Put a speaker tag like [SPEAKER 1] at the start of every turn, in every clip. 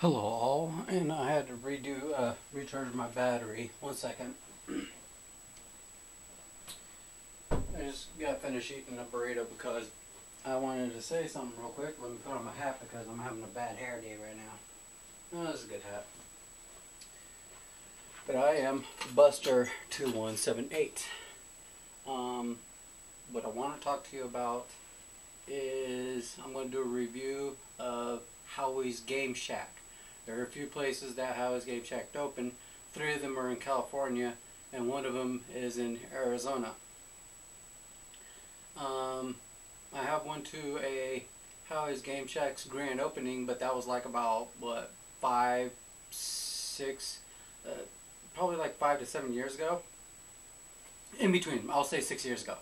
[SPEAKER 1] Hello all, and I had to recharge my battery. 1 second. I just got finished eating a burrito because I wanted to say something real quick. Let me put on my hat because I'm having a bad hair day right now. Oh, this is a good hat. But I am Buster2178. What I want to talk to you about is I'm going to do a review of Howie's Game Shack. There are a few places that Howie's Game Shack open. 3 of them are in California, and 1 of them is in Arizona. I have went to a Howie's Game Shack's grand opening, but that was like about, what, 5, 6, probably like 5 to 7 years ago. In between, I'll say 6 years ago.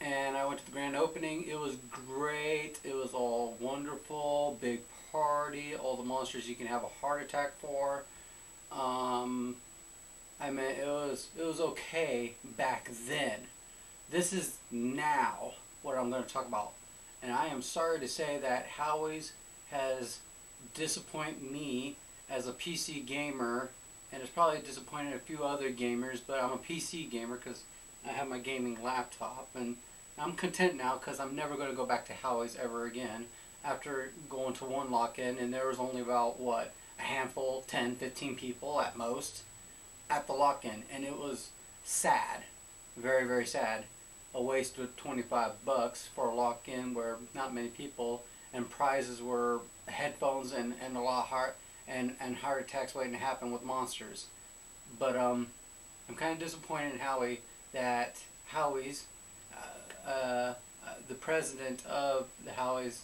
[SPEAKER 1] And I went to the grand opening. It was great. It was all wonderful, big party, all the monsters you can have a heart attack for. I mean, it was okay back then. This is now what I'm going to talk about. And I am sorry to say that Howie's has disappointed me as a PC gamer, and it's probably disappointed a few other gamers, but I'm a PC gamer because I have my gaming laptop, and I'm content now because I'm never going to go back to Howie's ever again after going to one lock-in, and there was only about, what, a handful, 10, 15 people at most at the lock-in, and it was sad, very, very sad. A waste of 25 bucks for a lock-in where not many people, and prizes were headphones and a lot of heart attacks waiting to happen with monsters. But I'm kind of disappointed in Howie that Howie's the president of the Howie's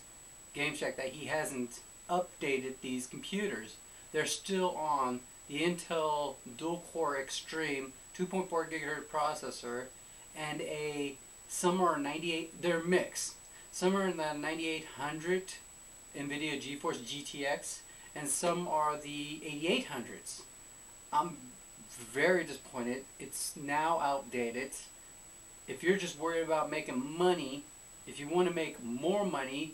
[SPEAKER 1] Game Shack, that he hasn't updated these computers. They're still on the Intel dual-core Extreme 2.4 gigahertz processor and some are 98. They're mixed. Some are in the 9800 NVIDIA GeForce GTX, and some are the 8800s. I'm very disappointed. It's now outdated. If you're just worried about making money, if you want to make more money,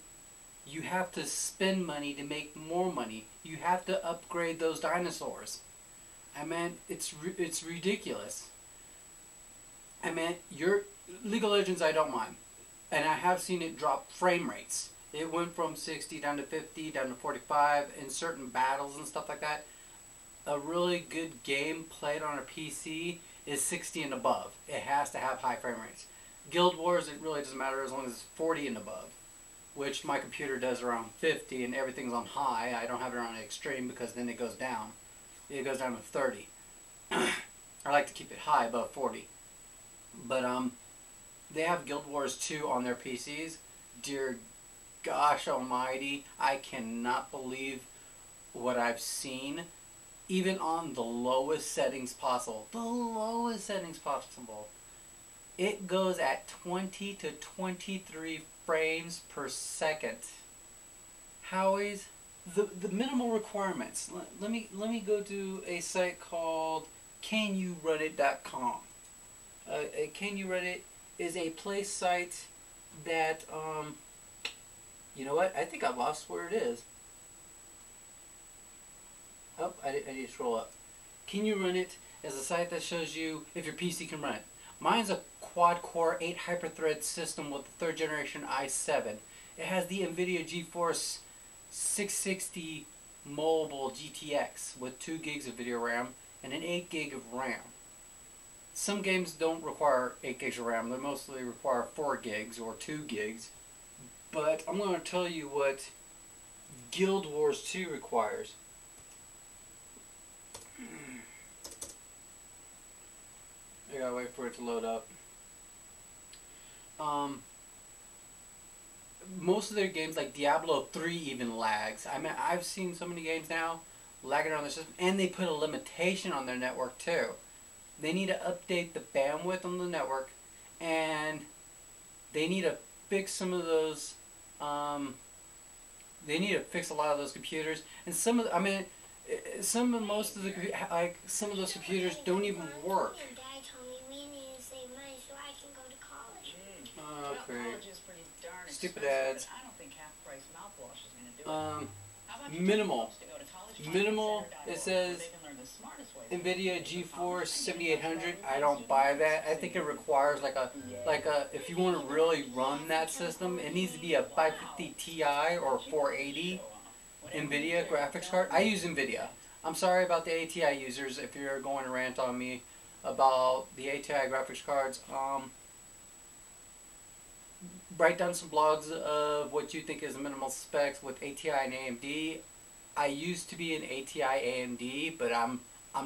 [SPEAKER 1] you have to spend money to make more money. You have to upgrade those dinosaurs. I mean, it's ridiculous. I mean, your League of Legends, I don't mind, and I have seen it drop frame rates. It went from 60 down to 50, down to 45 in certain battles and stuff like that. A really good game played on a PC is 60 and above. It has to have high frame rates. Guild Wars, it really doesn't matter as long as it's 40 and above, which my computer does around 50, and everything's on high. I don't have it on extreme because then it goes down. It goes down to 30. I like to keep it high above 40. But they have Guild Wars 2 on their PCs. Dear gosh almighty, I cannot believe what I've seen. Even on the lowest settings possible. The lowest settings possible. It goes at 20 to 23 frames per second. Howie's, the minimal requirements. Let me go to a site called CanYouRunIt.com. Can You Run It is a play site that, you know what? I think I lost where it is. Oh, I need to scroll up. Can You Run It is a site that shows you if your PC can run it. Mine's a quad-core 8 hyper-thread system with the 3rd generation i7. It has the NVIDIA GeForce 660 mobile GTX with 2 gigs of video RAM and an 8 gig of RAM. Some games don't require 8 gigs of RAM. They mostly require 4 gigs or 2 gigs. But I'm going to tell you what Guild Wars 2 requires. I gotta wait for it to load up. Most of their games, like Diablo 3, even lags. I mean, I've seen so many games now lagging on their system, and they put a limitation on their network too. They need to update the bandwidth on the network, and they need to fix some of those. They need to fix a lot of those computers, and some of the, I mean, most of the some of those computers don't even work. Okay. Stupid ads. Minimal. Minimal, it says NVIDIA GeForce 7800. I don't buy that. I think it requires like a if you want to really run that system, it needs to be a 550 Ti or 480 NVIDIA graphics card. I use NVIDIA. I'm sorry about the ATI users if you're going to rant on me about the ATI graphics cards. Write down some blogs of what you think is the minimal specs with ATI and AMD. I used to be an ATI AMD, but I'm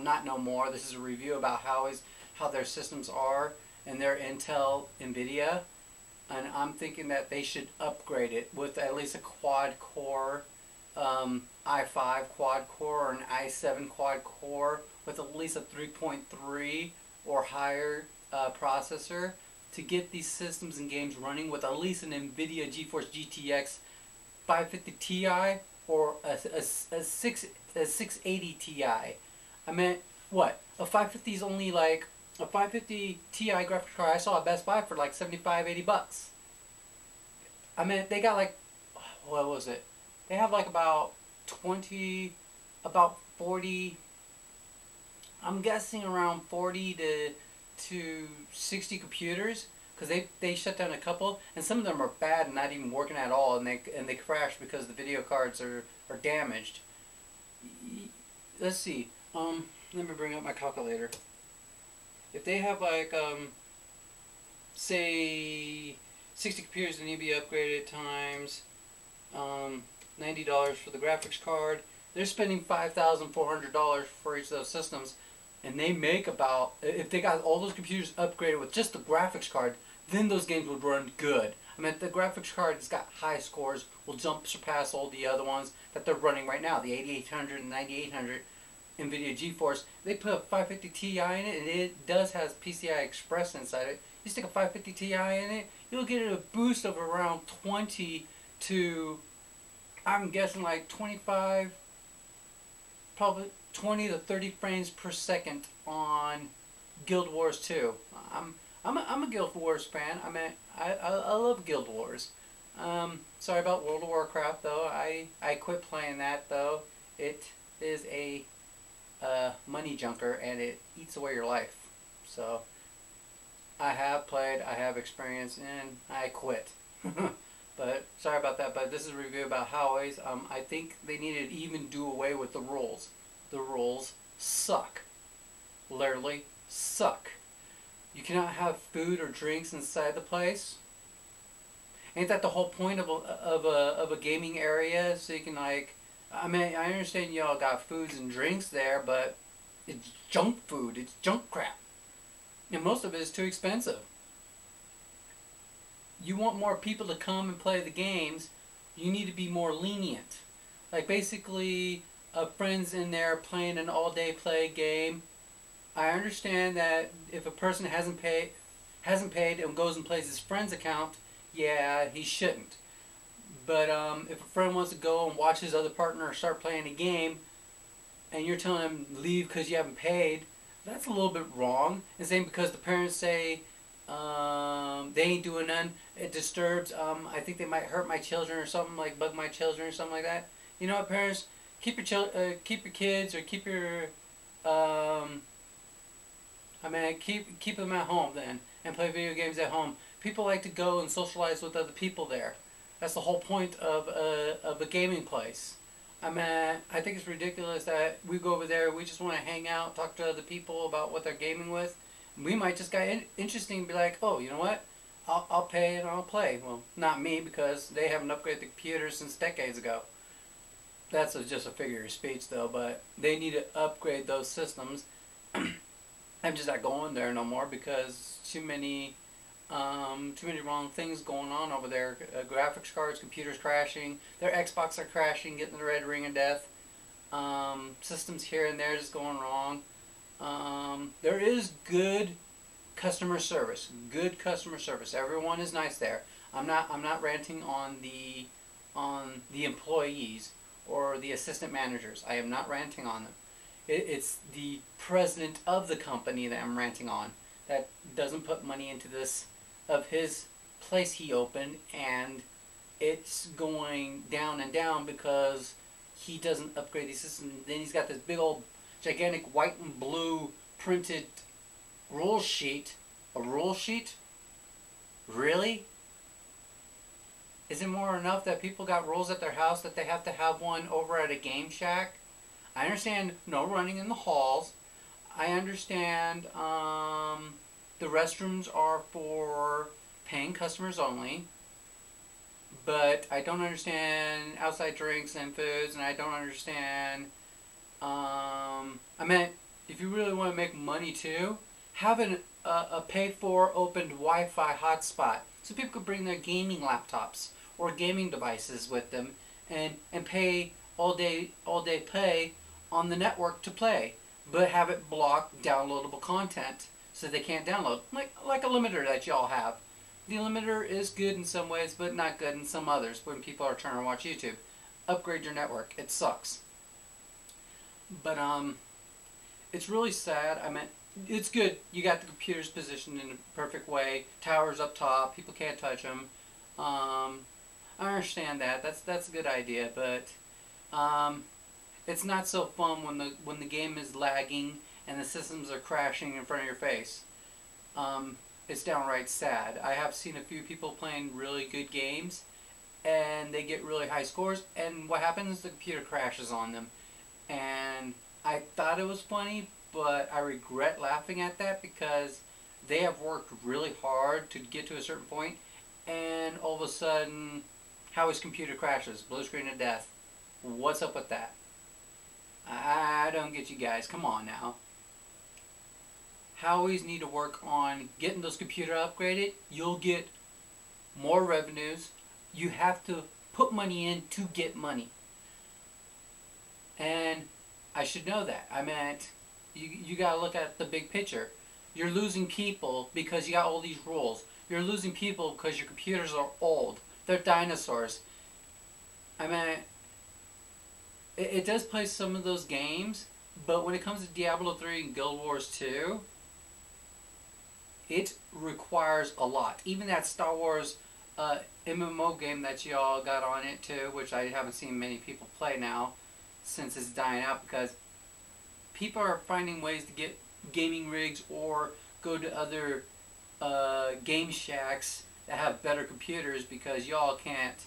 [SPEAKER 1] not no more. This is a review about how their systems are and their Intel NVIDIA, and I'm thinking that they should upgrade it with at least a quad core i5 quad core or an i7 quad core with at least a 3.3 or higher processor to get these systems and games running with at least an NVIDIA GeForce GTX 550 Ti or a 680 Ti. I meant, what? A 550 is only like, a 550 Ti graphics card I saw at Best Buy for like 75, 80 bucks. I mean, they got like, what was it? They have like about 40, I'm guessing around 40 to 60 computers, because they shut down a couple, and some of them are bad and not even working at all, and they crash because the video cards are damaged. Let's see. Let me bring up my calculator. If they have like say 60 computers that need to be upgraded times $90 for the graphics card, they're spending $5,400 for each of those systems. And they make about, if they got all those computers upgraded with just the graphics card, then those games would run good. I mean, if the graphics card has got high scores, will surpass all the other ones that they're running right now, the 8800 and 9800 NVIDIA GeForce. They put a 550 Ti in it, and it does have PCI Express inside it. You stick a 550 Ti in it, you'll get a boost of around 20 to, I'm guessing like 25, probably 20 to 30 frames per second on Guild Wars 2. I'm a Guild Wars fan. I mean, I love Guild Wars. Sorry about World of Warcraft though. I quit playing that though. It is a money junker and it eats away your life. So I have played, I have experience, and I quit. But sorry about that. But this is a review about Howie's. I think they need to even do away with the rules. The rules suck. Literally suck. You cannot have food or drinks inside the place. Ain't that the whole point of a gaming area? So you can like, I mean, I understand y'all got foods and drinks there, but it's junk food. It's junk crap, and most of it is too expensive. You want more people to come and play the games, you need to be more lenient. Like basically, a friend's in there playing an all-day play game. I understand that if a person hasn't paid and goes and plays his friend's account, yeah, he shouldn't. But if a friend wants to go and watch his other partner start playing a game, and you're telling him leave because you haven't paid, that's a little bit wrong. And same because the parents say they ain't doing none, it disturbs. I think they might hurt my children or something, like bug my children or something like that. You know what, parents? Keep your kids or keep your keep them at home then and play video games at home. People like to go and socialize with other people there. That's the whole point of a gaming place. I mean, I think it's ridiculous that we go over there, we just want to hang out, talk to other people about what they're gaming with. We might just get interesting and be like, oh, you know what? I'll pay and I'll play. Well, not me, because they haven't upgraded the computers since decades ago. That's just a figure of speech though, but they need to upgrade those systems. I'm just not going there no more because too many wrong things going on over there. Graphics cards, computers crashing, their Xbox are crashing, getting the red ring of death. Systems here and there just going wrong. There is good customer service. Good customer service. Everyone is nice there. I'm not ranting on the employees or the assistant managers. I am not ranting on them. It's the president of the company that I'm ranting on, that doesn't put money into this, of his place he opened, and it's going down and down because he doesn't upgrade these systems. Then he's got this big old gigantic white and blue printed rule sheet. A rule sheet? Really? Is it more enough that people got rules at their house that they have to have one over at a game shack? I understand no running in the halls. I understand the restrooms are for paying customers only. But I don't understand outside drinks and foods, and I don't understand, I mean, if you really want to make money too, have a paid-for opened Wi-Fi hotspot so people could bring their gaming laptops or gaming devices with them and pay all day pay on the network to play, but have it block downloadable content so they can't download, like a limiter that y'all have. The limiter is good in some ways, but not good in some others when people are trying to watch YouTube. Upgrade your network. It sucks. But it's really sad. I mean, it's good. You got the computers positioned in a perfect way. Towers up top. People can't touch them. I understand that. That's a good idea, but it's not so fun when the game is lagging and the systems are crashing in front of your face. It's downright sad. I have seen a few people playing really good games and they get really high scores, and what happens is the computer crashes on them. And I thought it was funny, but I regret laughing at that because they have worked really hard to get to a certain point, and all of a sudden Howie's computer crashes, blue screen of death. What's up with that? I don't get you guys. Come on now. Howies need to work on getting those computers upgraded. You'll get more revenues. You have to put money in to get money. And I should know that. I meant, you got to look at the big picture. You're losing people because you got all these rules. You're losing people because your computers are old. They're dinosaurs. I mean, it does play some of those games, but when it comes to Diablo 3 and Guild Wars 2, it requires a lot. Even that Star Wars MMO game that y'all got on it too, which I haven't seen many people play now since it's dying out, because people are finding ways to get gaming rigs or go to other game shacks that have better computers because y'all can't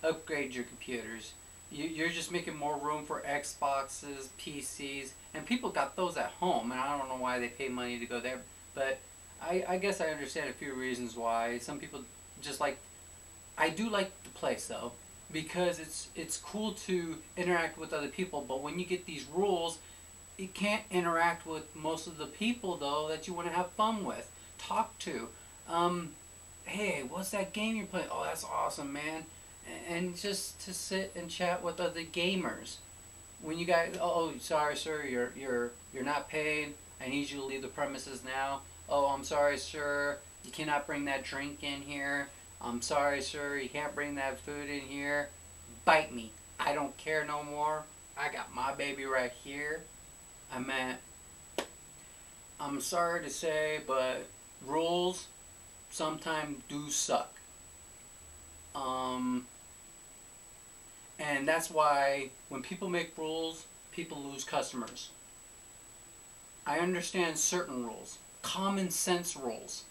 [SPEAKER 1] upgrade your computers. You're just making more room for Xboxes, PCs, and people got those at home, and I don't know why they pay money to go there, but I guess I understand a few reasons why. Some people just like, I do like the place though, because it's cool to interact with other people, but when you get these rules, you can't interact with most of the people though that you want to have fun with, talk to. Hey, what's that game you're playing? Oh, that's awesome, man. And just to sit and chat with other gamers. When you guys, oh, sorry sir, you're not paid. I need you to leave the premises now. Oh, I'm sorry sir, you cannot bring that drink in here. I'm sorry sir, you can't bring that food in here. Bite me. I don't care no more. I got my baby right here. I mean, I'm sorry to say, but rules sometimes do suck. And that's why when people make rules, people lose customers. I understand certain rules, common sense rules,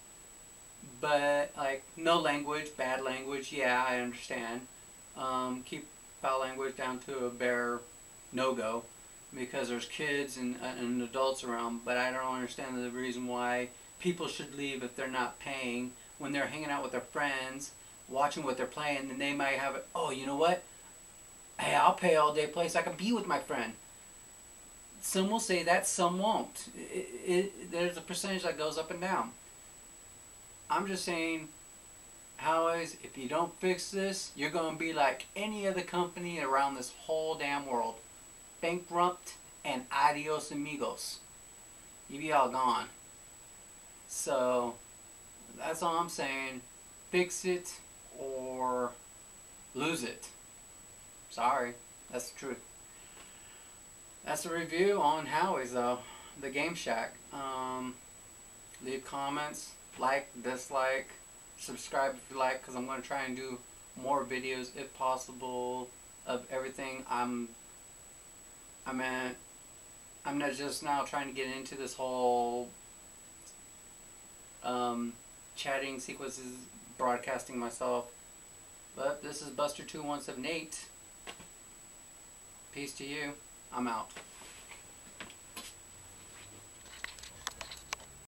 [SPEAKER 1] but like no language, bad language, yeah, I understand. Keep foul language down to a bare no-go because there's kids and adults around, but I don't understand the reason why people should leave if they're not paying when they're hanging out with their friends, watching what they're playing, and they might have it, oh, you know what? Hey, I'll pay all day play so I can be with my friend. Some will say that, some won't. There's a percentage that goes up and down. I'm just saying, Howies, if you don't fix this, you're going to be like any other company around this whole damn world. Bankrupt and adios amigos. You be all gone. So, that's all I'm saying. Fix it or lose it. Sorry, that's the truth. That's a review on Howie's though, the Game Shack. Leave comments, like, dislike, subscribe if you like, because I'm going to try and do more videos if possible of everything I'm I mean, I'm not just now trying to get into this whole chatting sequences, broadcasting myself. But this is Buster 2178. Peace to you. I'm out.